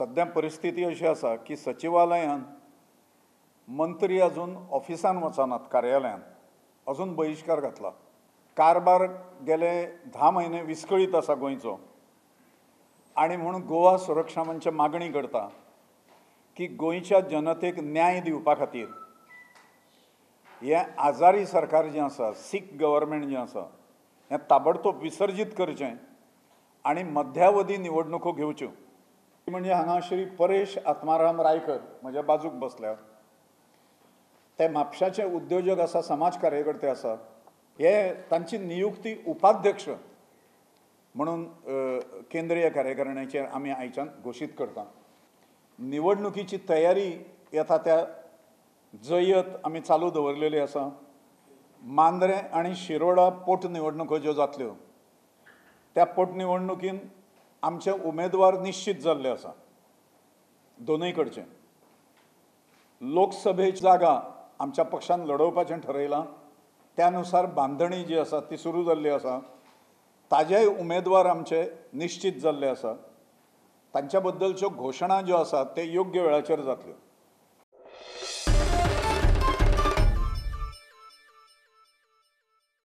सध्या परिस्थिती अशी आसा की सचिवालयान मंत्री अजून ऑफिसान वचनात, कार्यालयान अजून बहिष्कार घातला। कारभार गेले 10 महिने विस्कळीत आसा गोंयचो आणि म्हणून गोवा सुरक्षा मंच मागणी करता की गोंयच्या जनतेक न्याय दिवपा खातीर हे आजारी सरकार जें आसा, सीक गव्हर्मेंट जें आसा, हें ताबडतोब विसर्जीत करचें आणि मध्यावधी निवडणुको घेवच्यो। म्हणजे हांगा श्री परेश आत्माराम रायकर म्हज्या बाजूक बसल्या, ते म्हापशाचे उद्योजक आसा, समाज कार्यकर्ते आसा। हे तांची नियुक्ती उपाध्यक्ष म्हणून केंद्रीय कार्यकारिणीचेर आमी आयच्यान घोशीत करता। निवडणुकीची तयारी येता त्या जयत आमी चालू दवरलेली आसा। मांद्रे आनी शिरोडा पोटनिवडणुको ज्यो जातल्यो, त्या पोटनिवडणुकीन आमचे उमेदवार निश्चित जाल्ले आसा, दोनूय कडचे। लोकसभेची जागा आमच्या पक्षान लढोवपाचें ठरयलां, त्यानुसार बांधणी जी आसा ती सुरू जाल्ली आसा। ताजेय उमेदवार आमचे निश्चित जाल्ले आसा। तांच्या बद्दलच्यो घोशणा ज्यो आसात ते योग्य वेळाचेर जातल्यो।